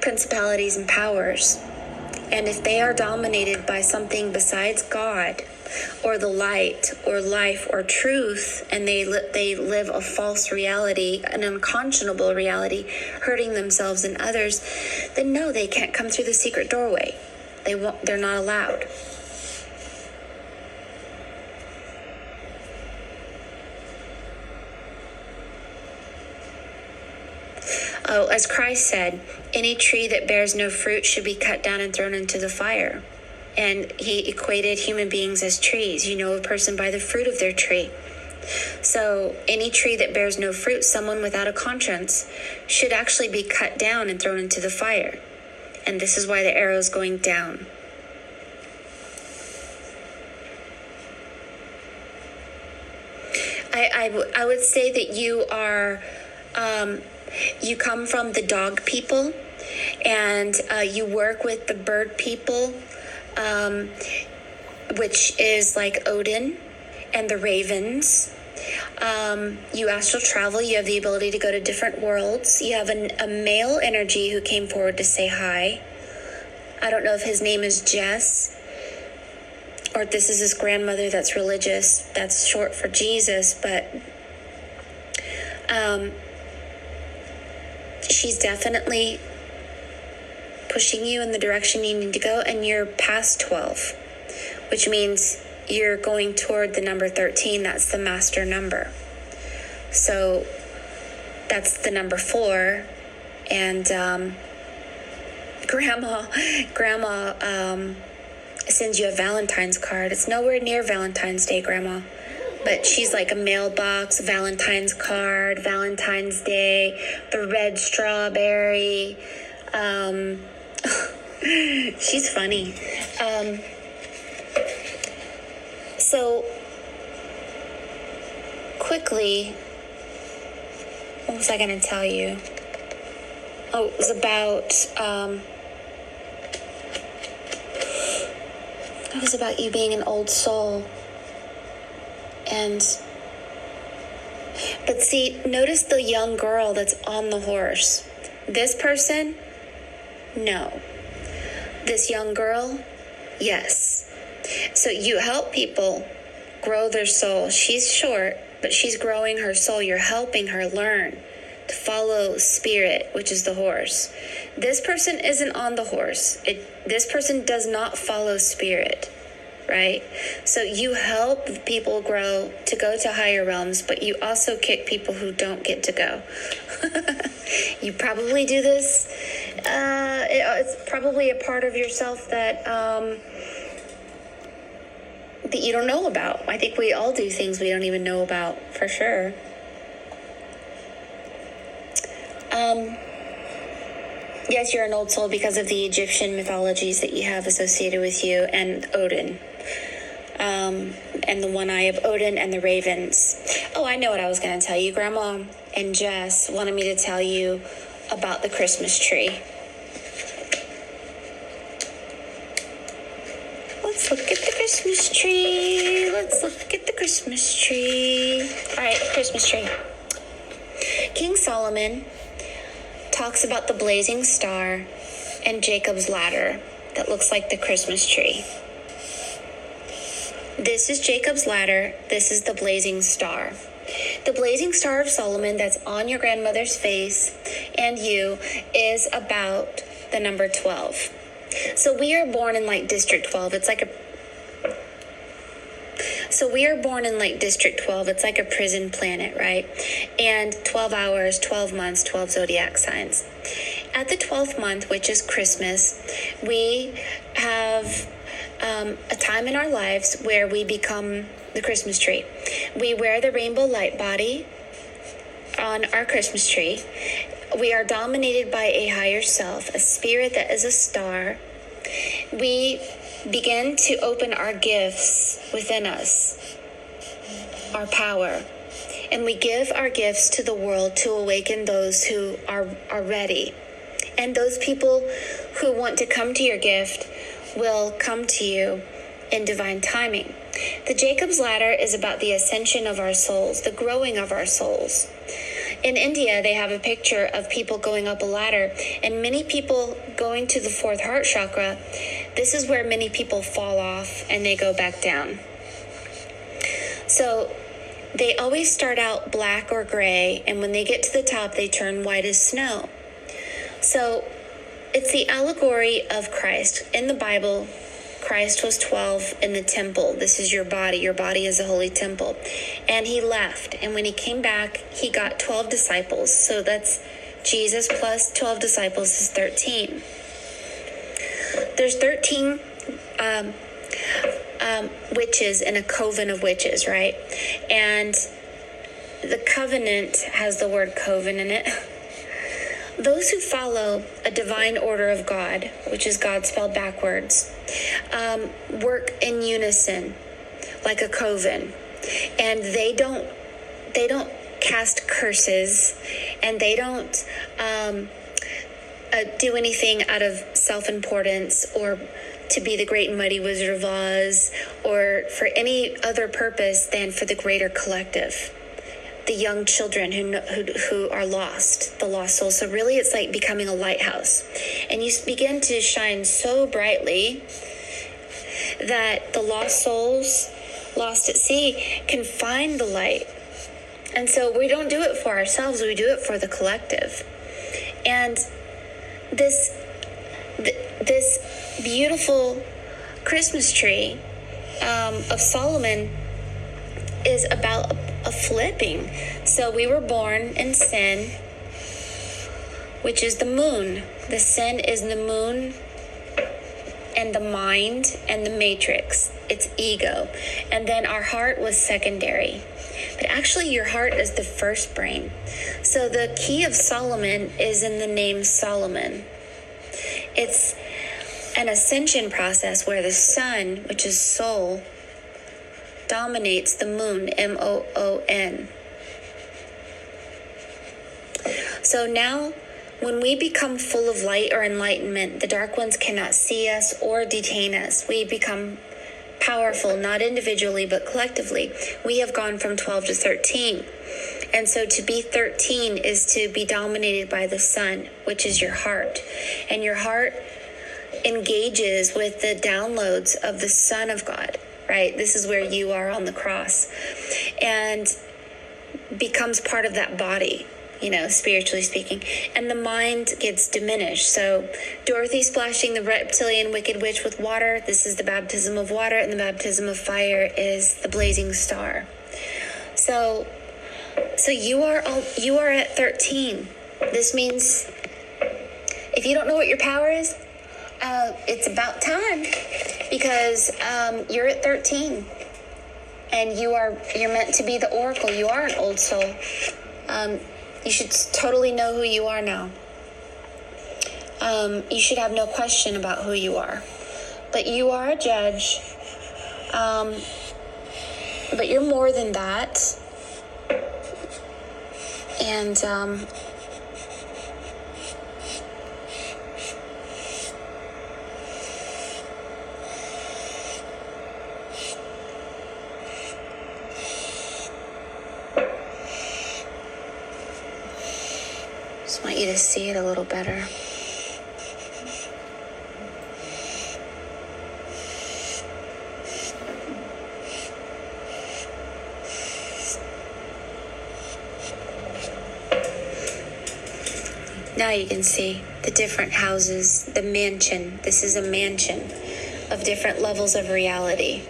principalities and powers. And if they are dominated by something besides God or the light or life or truth, and they live a false reality, an unconscionable reality, hurting themselves and others, then no, they can't come through the secret doorway. They're not allowed. Oh, as Christ said, any tree that bears no fruit should be cut down and thrown into the fire. And he equated human beings as trees. You know a person by the fruit of their tree. So any tree that bears no fruit, someone without a conscience, should actually be cut down and thrown into the fire. And this is why the arrow is going down. I would say that you are... you come from the dog people, and you work with the bird people, which is like Odin and the ravens. You astral travel. You have the ability to go to different worlds. You have a male energy who came forward to say hi. I don't know if his name is Jess, or if this is his grandmother that's religious. That's short for Jesus, but she's definitely pushing you in the direction you need to go, and you're past 12, which means you're going toward the number 13. That's the master number. So that's the number 4. And grandma sends you a Valentine's card. It's nowhere near Valentine's Day, Grandma. But she's like a mailbox, Valentine's card, Valentine's Day, the red strawberry. She's funny. So, quickly, what was I going to tell you? Oh, it was about you being an old soul. But see, notice the young girl that's on the horse. This person, no. This young girl, yes. So you help people grow their soul. She's short, but she's growing her soul. You're helping her learn to follow spirit, which is the horse. This person isn't on the horse. This person does not follow spirit. Right? So you help people grow to go to higher realms, but you also kick people who don't get to go. You probably do this. It's probably a part of yourself that you don't know about. I think we all do things we don't even know about, for sure. Yes, you're an old soul because of the Egyptian mythologies that you have associated with you, and Odin. And the one eye of Odin and the ravens. Oh, I know what I was going to tell you. Grandma and Jess wanted me to tell you about the Christmas tree. Let's look at the Christmas tree. Let's look at the Christmas tree. All right, Christmas tree. King Solomon talks about the blazing star and Jacob's ladder that looks like the Christmas tree. This is Jacob's ladder. This is the blazing star. The blazing star of Solomon that's on your grandmother's face and you is about the number 12. So we are born in like District 12. It's like District 12. It's like a prison planet, right? And 12 hours, 12 months, 12 zodiac signs. At the 12th month, which is Christmas, we have a time in our lives where we become the Christmas tree. We wear the rainbow light body on our Christmas tree. We are dominated by a higher self, a spirit that is a star. We begin to open our gifts within us, our power, and we give our gifts to the world to awaken those who are ready. And those people who want to come to your gift will come to you in divine timing. The Jacob's ladder is about the ascension of our souls, the growing of our souls. In India, they have a picture of people going up a ladder, and many people going to the fourth heart chakra. This is where many people fall off and they go back down. So they always start out black or gray, and when they get to the top, they turn white as snow. So it's the allegory of Christ. In the Bible, Christ was 12 in the temple. This is your body. Your body is a holy temple. And he left. And when he came back, he got 12 disciples. So that's Jesus plus 12 disciples is 13. There's 13 witches in a coven of witches, right? And the covenant has the word coven in it. Those who follow a divine order of God, which is God spelled backwards, work in unison like a coven, and they don't cast curses, and they don't do anything out of self-importance or to be the great and mighty Wizard of Oz or for any other purpose than for the greater collective. The young children who are lost, the lost souls. So really it's like becoming a lighthouse. And you begin to shine so brightly that the lost souls, lost at sea, can find the light. And so we don't do it for ourselves, we do it for the collective. And this beautiful Christmas tree of Solomon is about a flipping. So we were born in sin, which is the moon. The sin is the moon and the mind and the matrix. It's ego. And then our heart was secondary. But actually your heart is the first brain. So the key of Solomon is in the name Solomon. It's an ascension process where the sun, which is soul, dominates the moon, M-O-O-N. So now, when we become full of light or enlightenment, the dark ones cannot see us or detain us. We become powerful, not individually, but collectively. We have gone from 12 to 13. And so to be 13 is to be dominated by the sun, which is your heart. And your heart engages with the downloads of the Son of God, right? This is where you are on the cross, and becomes part of that body, spiritually speaking. And the mind gets diminished. So Dorothy splashing the reptilian wicked witch with water. This is the baptism of water, and the baptism of fire is the blazing star. So you are at 13. This means if you don't know what your power is, it's about time, because you're at 13, and you're meant to be the oracle. You are an old soul. You should totally know who you are now. You should have no question about who you are. But you are a judge. But you're more than that. And just want you to see it a little better. Now you can see the different houses, the mansion. This is a mansion of different levels of reality.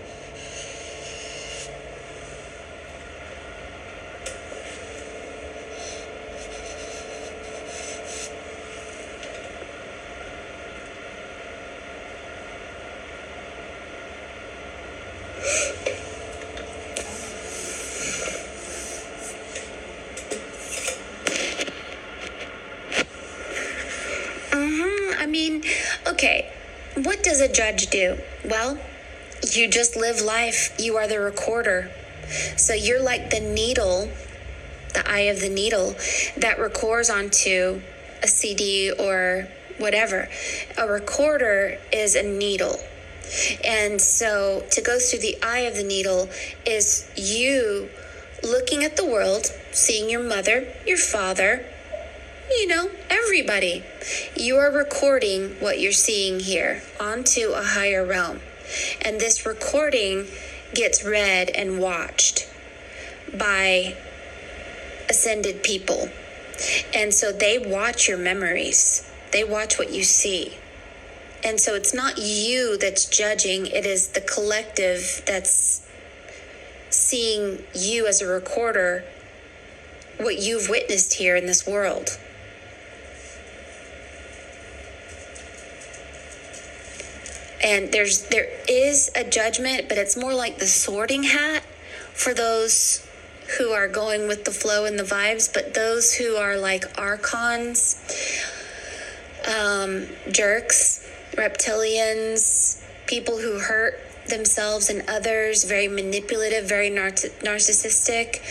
Okay, what does a judge do? Well, you just live life. You are the recorder. So you're like the needle, the eye of the needle that records onto a CD or whatever. A recorder is a needle. And so to go through the eye of the needle is you looking at the world, seeing your mother, your father, everybody. You are recording what you're seeing here onto a higher realm. And this recording gets read and watched by ascended people. And so they watch your memories. They watch what you see. And so it's not you that's judging. It is the collective that's seeing you as a recorder, what you've witnessed here in this world. And there is a judgment, but it's more like the sorting hat for those who are going with the flow and the vibes. But those who are like archons, jerks, reptilians, people who hurt themselves and others, very manipulative, very narcissistic,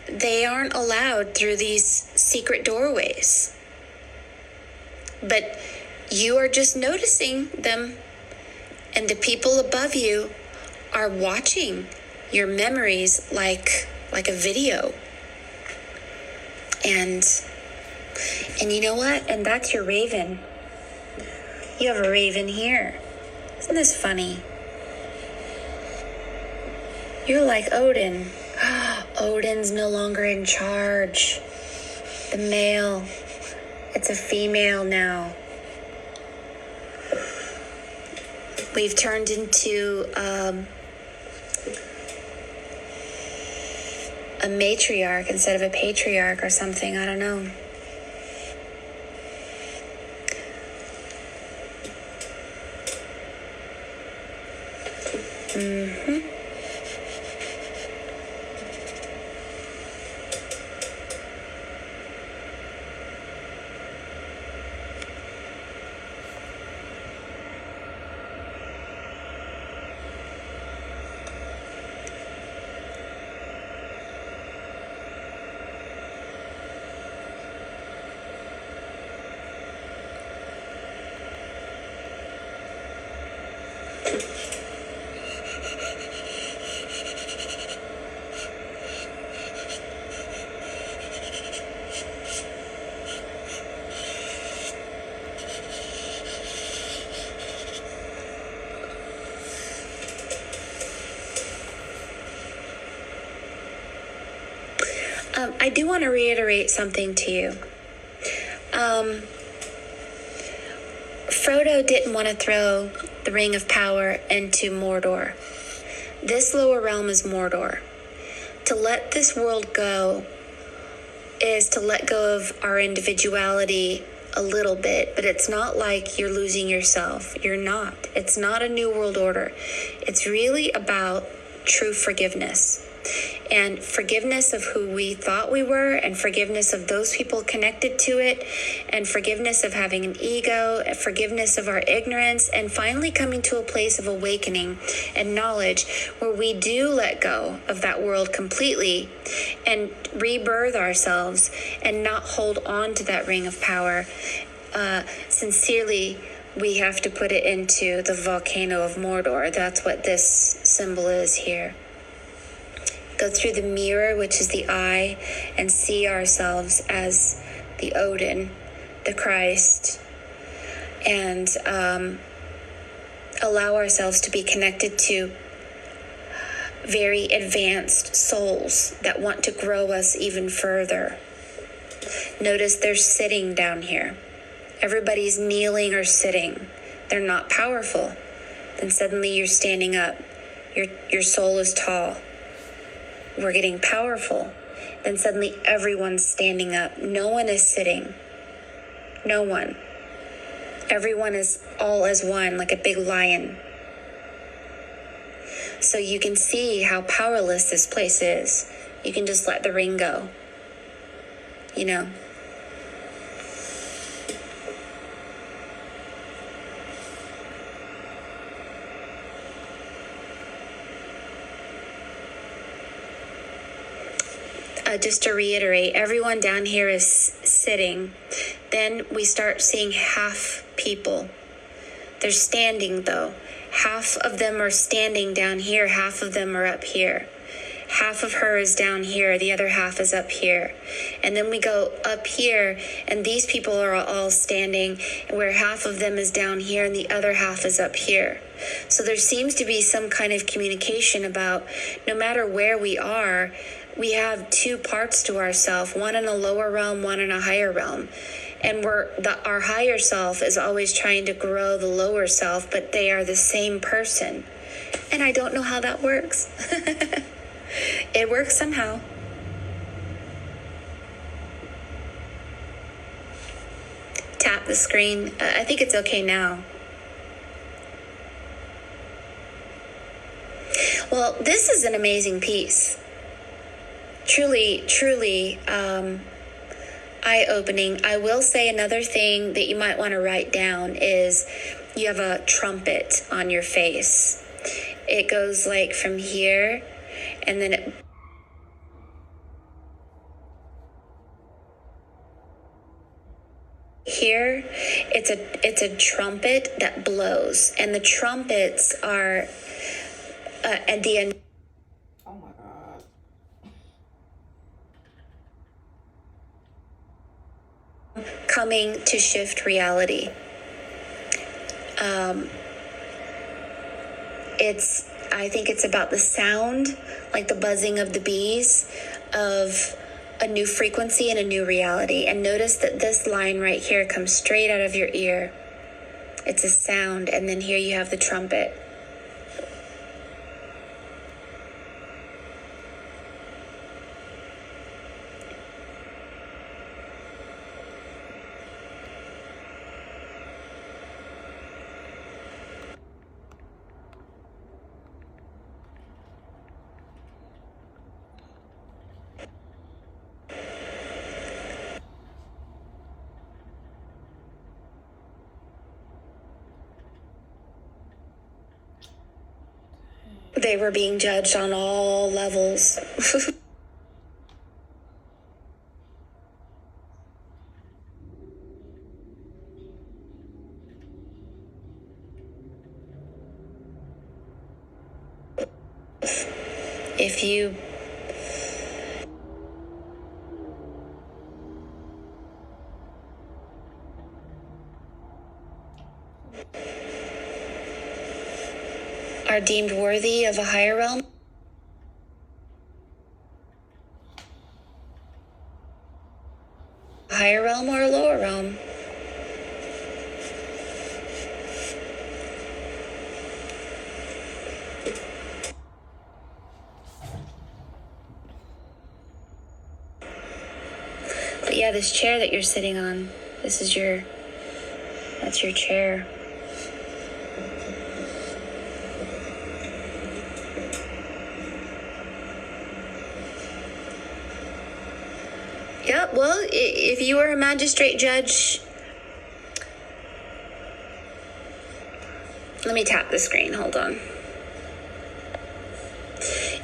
they aren't allowed through these secret doorways. But you are just noticing them, and the people above you are watching your memories like a video. And you know what? And that's your raven. You have a raven here. Isn't this funny? You're like Odin. Odin's no longer in charge. The male. It's a female now. We've turned into a matriarch instead of a patriarch or something. I don't know. I do want to reiterate something to you. Frodo didn't want to throw the Ring of Power into Mordor. This lower realm is Mordor. To let this world go is to let go of our individuality a little bit, but it's not like you're losing yourself. You're not. It's not a new world order. It's really about true forgiveness. And forgiveness of who we thought we were, and forgiveness of those people connected to it, and forgiveness of having an ego, and forgiveness of our ignorance, and finally coming to a place of awakening and knowledge where we do let go of that world completely and rebirth ourselves and not hold on to that ring of power. Sincerely, we have to put it into the volcano of Mordor. That's what this symbol is here. Go through the mirror, which is the eye, and see ourselves as the Odin, the Christ, and allow ourselves to be connected to very advanced souls that want to grow us even further. Notice they're sitting down here. Everybody's kneeling or sitting. They're not powerful. Then suddenly you're standing up. Your soul is tall. We're getting powerful. Then suddenly everyone's standing up. No one is sitting. No one. Everyone is all as one, like a big lion. So you can see how powerless this place is. You can just let the ring go. You know? Just to reiterate, everyone down here is sitting. Then we start seeing half people. They're standing though. Half of them are standing down here, half of them are up here. Half of her is down here, the other half is up here. And then we go up here, and these people are all standing, where half of them is down here and the other half is up here. So there seems to be some kind of communication about no matter where we are, we have two parts to ourself, one in a lower realm, one in a higher realm. And our higher self is always trying to grow the lower self, but they are the same person. And I don't know how that works. It works somehow. Tap the screen. I think it's okay now. Well, this is an amazing piece. Truly, truly eye-opening. I will say another thing that you might want to write down is you have a trumpet on your face. It goes like from here, and then it here, it's a trumpet that blows, and the trumpets are at the end. Oh my God. Coming to shift reality. I think it's about the sound, like the buzzing of the bees, of a new frequency and a new reality. And notice that this line right here comes straight out of your ear. It's a sound, and then here you have the trumpet. They were being judged on all levels. If you are deemed worthy of a higher realm, or a lower realm. But yeah, this chair that you're sitting on, that's your chair. Yeah, well, if you were a magistrate judge, let me tap the screen, hold on.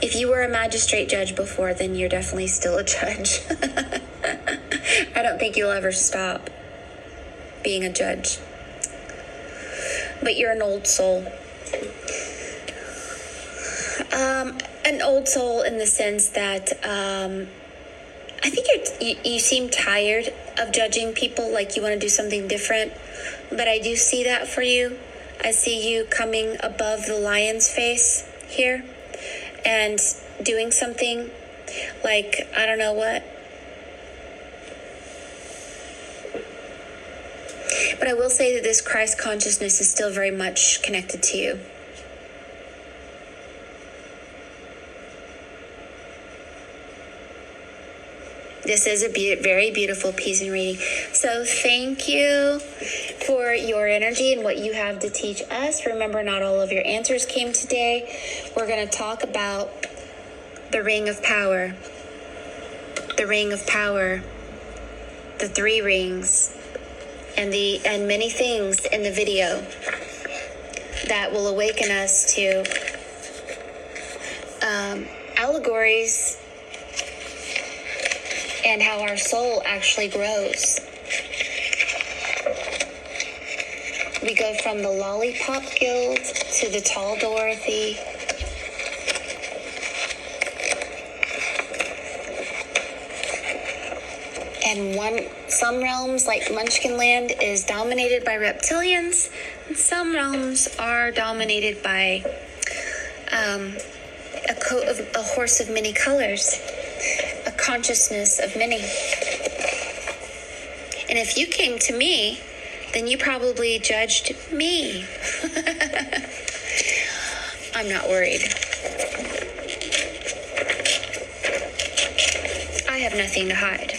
If you were a magistrate judge before, then you're definitely still a judge. I don't think you'll ever stop being a judge. But you're an old soul. An old soul in the sense that, I think you seem tired of judging people, like you want to do something different, but I do see that for you. I see you coming above the lion's face here and doing something like, I don't know what. But I will say that this Christ consciousness is still very much connected to you. This is a very beautiful piece in reading. So thank you for your energy and what you have to teach us. Remember, not all of your answers came today. We're going to talk about the ring of power. The ring of power. The 3 rings. And many things in the video that will awaken us to allegories and how our soul actually grows. We go from the Lollipop Guild to the Tall Dorothy. And some realms, like Munchkinland, is dominated by reptilians, and some realms are dominated by a horse of many colors, a consciousness of many. And if you came to me, then you probably judged me. I'm not worried. I have nothing to hide.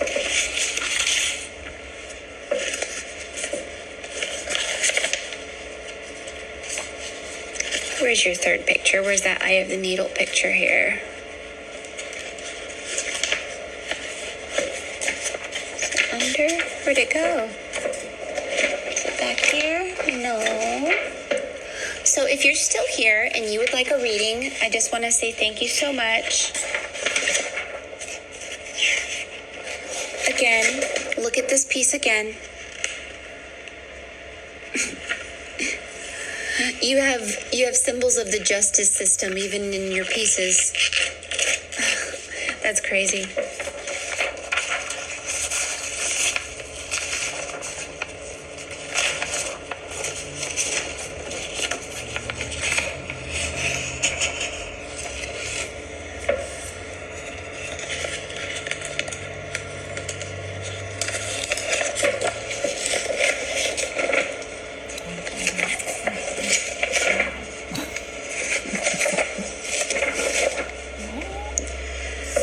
Where's your third picture? Where's that Eye of the Needle picture here? Under? Where'd it go? Is it back here? No. So if you're still here and you would like a reading, I just want to say thank you so much. Again, look at this piece again. You have symbols of the justice system even in your pieces. That's crazy.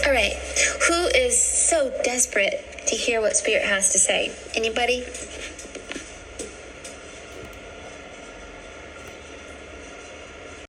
All right, who is so desperate to hear what Spirit has to say? Anybody?